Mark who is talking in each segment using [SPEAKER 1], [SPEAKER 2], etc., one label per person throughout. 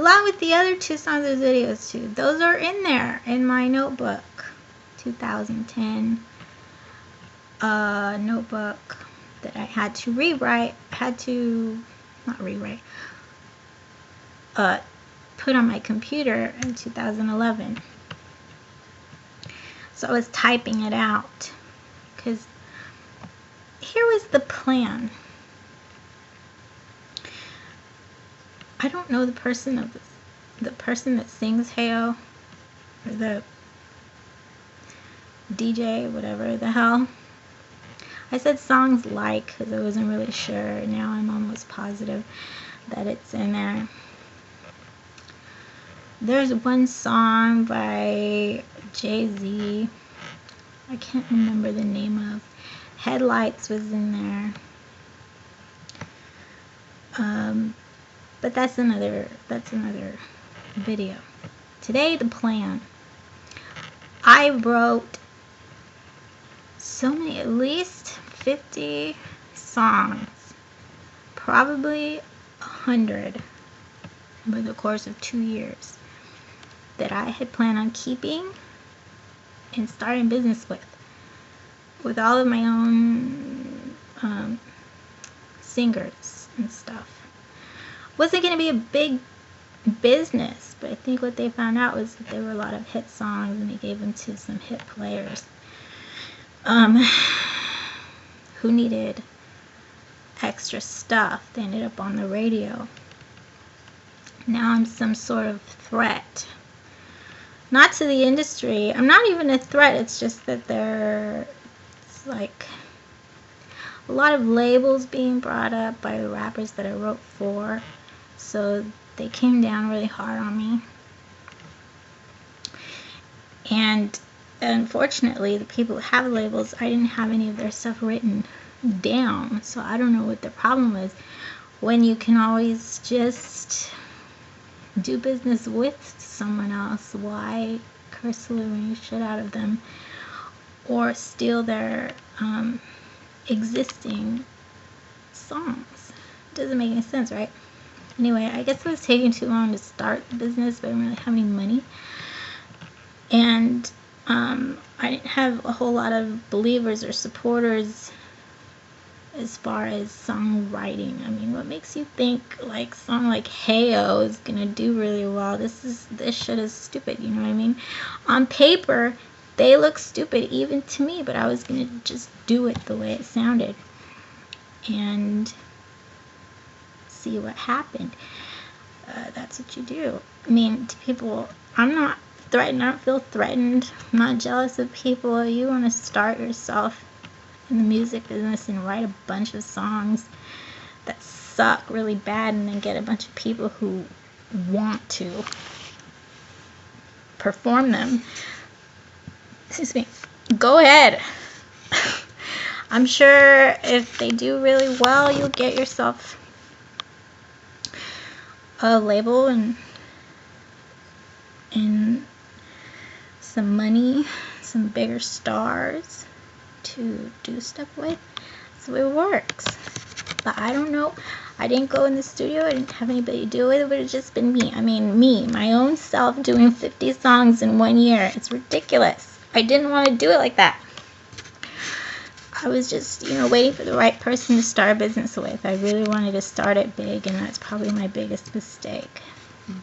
[SPEAKER 1] along with the other 2 songs and videos too. Those are in there in my notebook. 2010 notebook that I had to rewrite. Not rewrite. Put on my computer in 2011. So I was typing it out because here was the plan. I don't know the person that sings Heyo, or the DJ, whatever the hell. I said songs like because I wasn't really sure. Now I'm almost positive that it's in there. There's one song by Jay-Z. I can't remember the name of. Headlights was in there. But that's another video. Today, the plan. I wrote so many, at least 50 songs, probably 100 over the course of 2 years that I had planned on keeping and starting business with all of my own singers and stuff. Wasn't going to be a big business, but I think what they found out was that there were a lot of hit songs and they gave them to some hit players who needed extra stuff. They ended up on the radio. Now I'm some sort of threat. Not to the industry. I'm not even a threat. It's just that it's like a lot of labels being brought up by the rappers that I wrote for. So they came down really hard on me. And unfortunately, the people who have labels, I didn't have any of their stuff written down. So I don't know what the problem was. When you can always just do business with someone else, why curse the living shit out of them or steal their existing songs? Doesn't make any sense, right? Anyway, I guess it was taking too long to start the business, but I didn't really have any money. And I didn't have a whole lot of believers or supporters as far as songwriting. I mean, what makes you think like song like Heyo is gonna do really well? This shit is stupid, you know what I mean? On paper, they look stupid even to me, but I was gonna just do it the way it sounded and see what happened. That's what you do. I mean, to people, I'm not threatened. I don't feel threatened. I'm not jealous of people. You want to start yourself in the music business and write a bunch of songs that suck really bad and then get a bunch of people who want to perform them. Excuse me. Go ahead. I'm sure if they do really well, you'll get yourself a label and some money, some bigger stars to do stuff with. So it works. But I don't know. I didn't go in the studio. I didn't have anybody to do it. It would have just been me. I mean, me, my own self, doing 50 songs in 1 year. It's ridiculous. I didn't want to do it like that. I was just, waiting for the right person to start a business with. I really wanted to start it big, and that's probably my biggest mistake.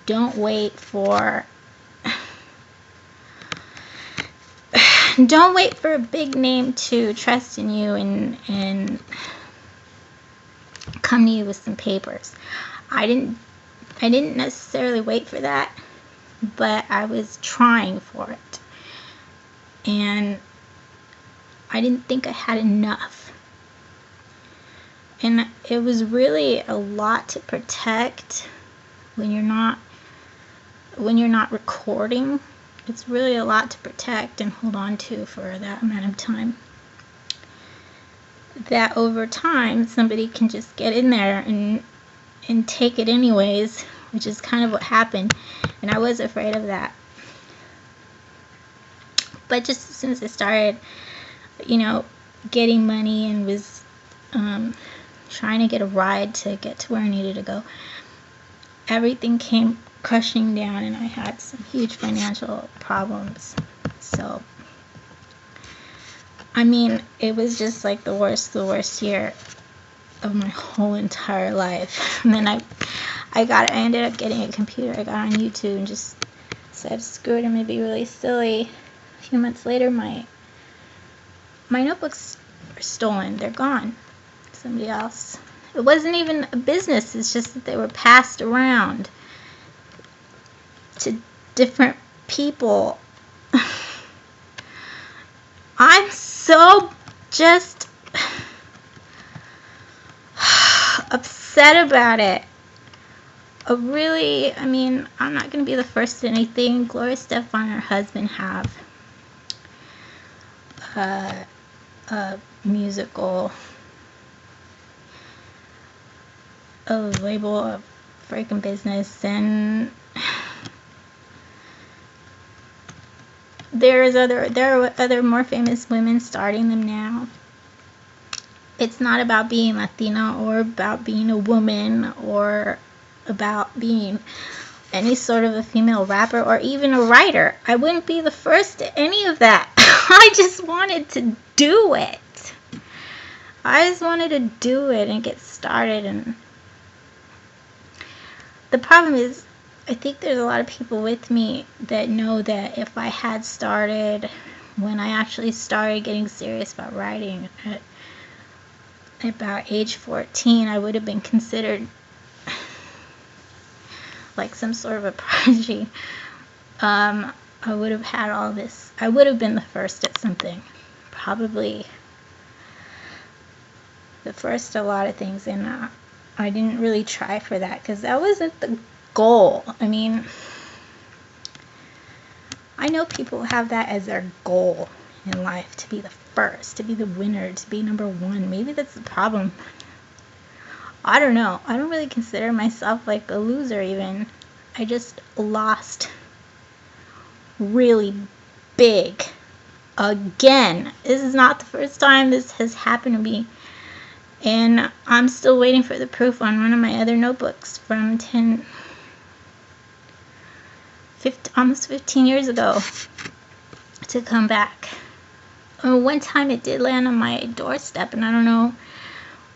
[SPEAKER 1] Don't wait for a big name to trust in you and come to you with some papers. I didn't necessarily wait for that, but I was trying for it. And I didn't think I had enough. And it was really a lot to protect when you're not recording. It's really a lot to protect and hold on to for that amount of time. That over time, somebody can just get in there and take it anyways, which is kind of what happened. And I was afraid of that. But just as soon as I started, getting money and was trying to get a ride to get to where I needed to go, everything came crushing down, and I had some huge financial problems. So, I mean, it was just like the worst year of my whole entire life. And then I ended up getting a computer. I got on YouTube and just said, screw it, I'm gonna be really silly. A few months later, my notebooks were stolen. They're gone. Somebody else. It wasn't even a business. It's just that they were passed around to different people. I'm so just upset about it. I mean, I'm not going to be the first to anything. Gloria Estefan and her husband have a musical, a label, a freaking business, and there are other more famous women starting them now. It's not about being Latina or about being a woman or about being any sort of a female rapper or even a writer. I wouldn't be the first to any of that. I just wanted to do it. I just wanted to do it and get started. And the problem is, I think there's a lot of people with me that know that if I had started when I actually started getting serious about writing at about age 14, I would have been considered like some sort of a prodigy. I would have had all this. I would have been the first at something. Probably the first at a lot of things. And I didn't really try for that because that wasn't the goal. I mean, I know people have that as their goal in life, to be the first, to be the winner, to be number one. Maybe that's the problem. I don't know. I don't really consider myself like a loser even. I just lost really big. Again, this is not the first time this has happened to me. And I'm still waiting for the proof on one of my other notebooks from almost 15 years ago to come back. One time it did land on my doorstep, and I don't know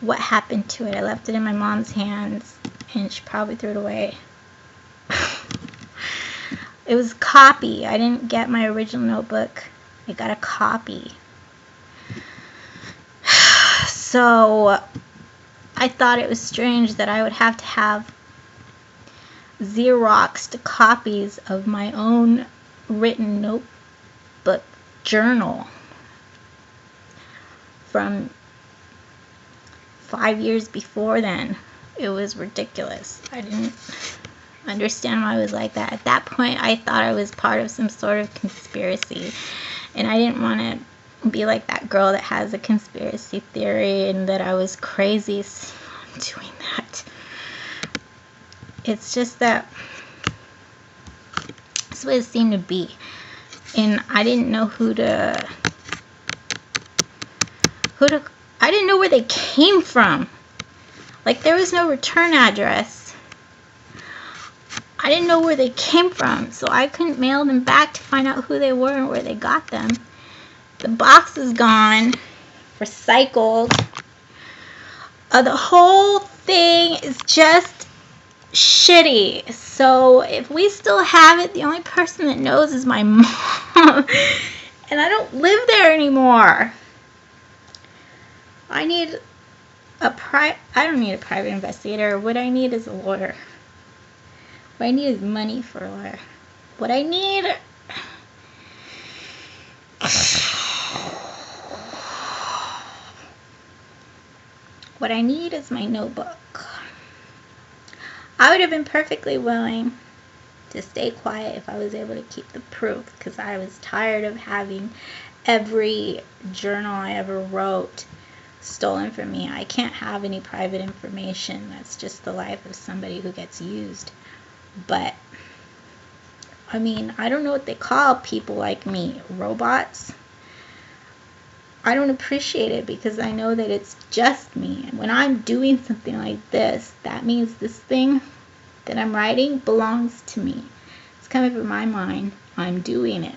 [SPEAKER 1] what happened to it. I left it in my mom's hands, and she probably threw it away. It was a copy. I didn't get my original notebook. I got a copy. So I thought it was strange that I would have to have Xeroxed copies of my own written notebook journal from 5 years before then. It was ridiculous. I didn't understand why I was like that. At that point, I thought I was part of some sort of conspiracy, and I didn't want to be like that girl that has a conspiracy theory and that I was crazy doing that. It's just that that's what it seemed to be, and I didn't know I didn't know where they came from. Like, there was no return address. I didn't know where they came from, so I couldn't mail them back to find out who they were and where they got them. The box is gone, recycled. The whole thing is just shitty. So if we still have it, the only person that knows is my mom. And I don't live there anymore. I don't need a private investigator. What I need is a lawyer. What I need is money for a lawyer. What I need... What I need is my notebook. I would have been perfectly willing to stay quiet if I was able to keep the proof, because I was tired of having every journal I ever wrote stolen from me. I can't have any private information. That's just the life of somebody who gets used. But, I mean, I don't know what they call people like me. Robots? I don't appreciate it because I know that it's just me. And when I'm doing something like this, that means this thing that I'm writing belongs to me. It's coming from my mind. I'm doing it.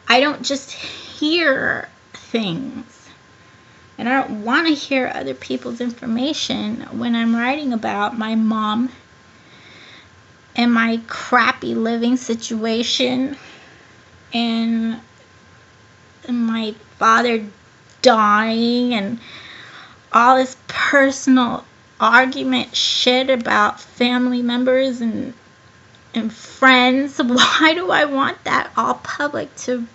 [SPEAKER 1] I don't just hear things. And I don't want to hear other people's information when I'm writing about my mom and my crappy living situation and my father dying and all this personal argument shit about family members and friends. Why do I want that all public to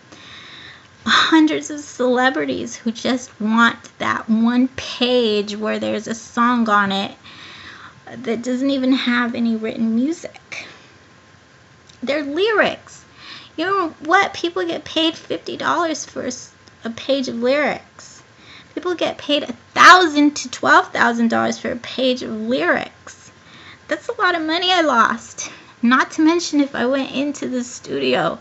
[SPEAKER 1] hundreds of celebrities who just want that one page where there's a song on it that doesn't even have any written music? They're lyrics. You know what? People get paid $50 for a page of lyrics. People get paid $1,000 to $12,000 for a page of lyrics. That's a lot of money I lost. Not to mention if I went into the studio.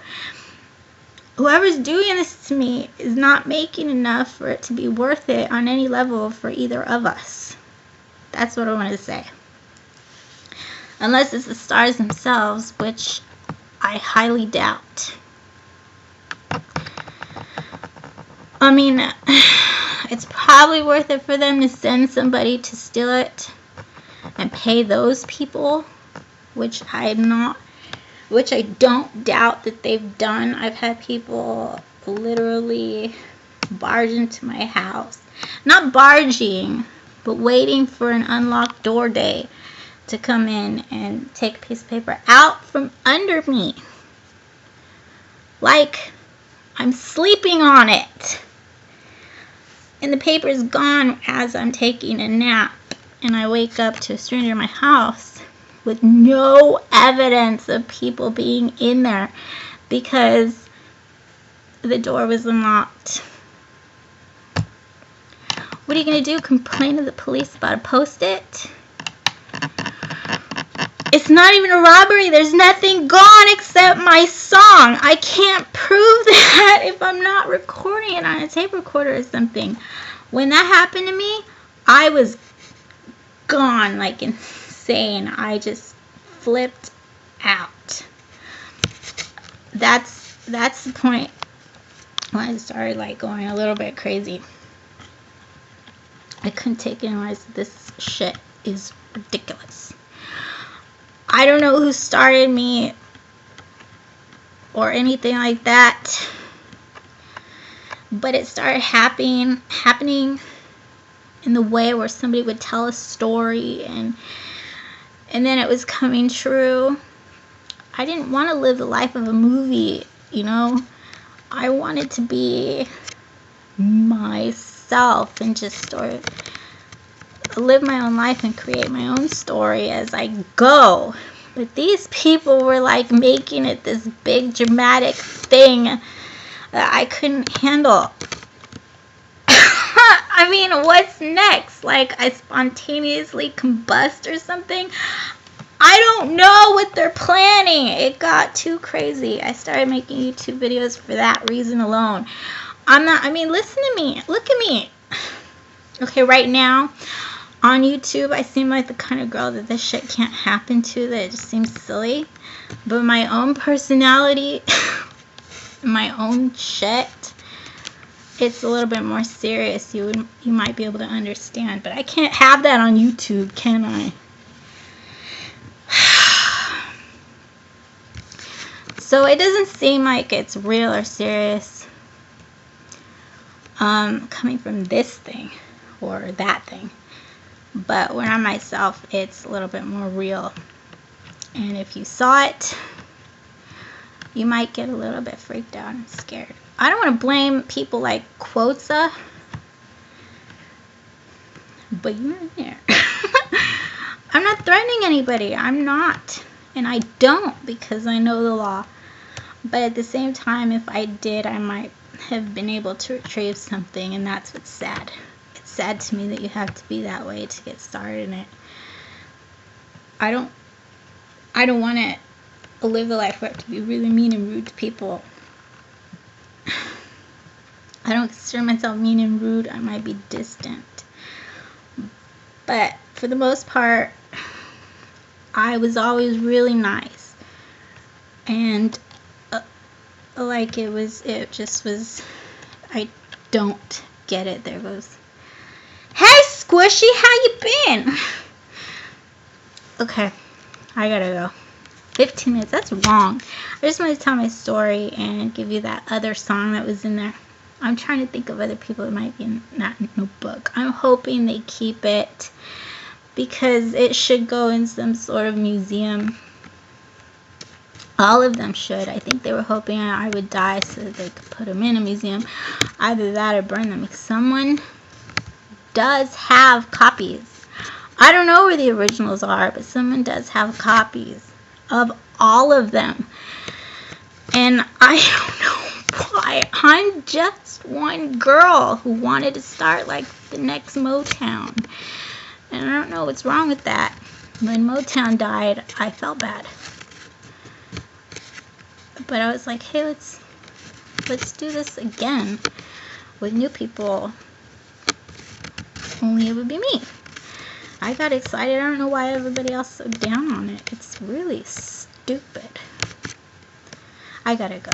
[SPEAKER 1] Whoever's doing this to me is not making enough for it to be worth it on any level for either of us. That's what I wanted to say. Unless it's the stars themselves, which I highly doubt. I mean, it's probably worth it for them to send somebody to steal it and pay those people, which I don't doubt that they've done. I've had people literally barge into my house. Not barging, but waiting for an unlocked door day to come in and take a piece of paper out from under me. Like I'm sleeping on it. And the paper is gone as I'm taking a nap. And I wake up to a stranger in my house with no evidence of people being in there because the door was unlocked. What are you going to do? Complain to the police about a Post-it? It's not even a robbery. There's nothing gone except my song. I can't prove that if I'm not recording it on a tape recorder or something. When that happened to me, I was gone, like insane. I just flipped out. That's the point when I started like going a little bit crazy. I couldn't take it anymore. This shit is ridiculous. I don't know who started me or anything like that, but it started happening in the way where somebody would tell a story and then it was coming true. I didn't want to live the life of a movie, you know. I wanted to be myself and just sort of live my own life and create my own story as I go. But these people were like making it this big dramatic thing that I couldn't handle. I mean, what's next? Like I spontaneously combust or something? I don't know what they're planning. It got too crazy. I started making YouTube videos for that reason alone. Listen to me. Look at me. Okay, right now on YouTube, I seem like the kind of girl that this shit can't happen to, that it just seems silly. But my own personality, my own shit, it's a little bit more serious. You might be able to understand. But I can't have that on YouTube, can I? So it doesn't seem like it's real or serious coming from this thing or that thing. But when I'm myself, it's a little bit more real. And if you saw it, you might get a little bit freaked out and scared. I don't want to blame people like Quotza, but you're there. I'm not threatening anybody. I'm not. And I don't, because I know the law. But at the same time, if I did, I might have been able to retrieve something, and that's what's sad. It's sad to me that you have to be that way to get started in it. I don't want to live the life where I have to be really mean and rude to people. I don't consider myself mean and rude. I might be distant. But for the most part, I was always really nice. And like it just was, I don't get it. There goes. Hey, Squishy, how you been? Okay, I gotta go. 15 minutes, that's long. I just wanted to tell my story and give you that other song that was in there. I'm trying to think of other people that might be in that notebook. I'm hoping they keep it because it should go in some sort of museum. All of them should. I think they were hoping I would die so that they could put them in a museum. Either that or burn them. If someone does have copies, I don't know where the originals are, but someone does have copies of all of them. And I don't know why. I'm just one girl who wanted to start like the next Motown. And I don't know what's wrong with that. When Motown died, I felt bad. But I was like, hey, let's do this again with new people. Only it would be me. I got excited. I don't know why everybody else is so down on it. It's really stupid. I gotta go.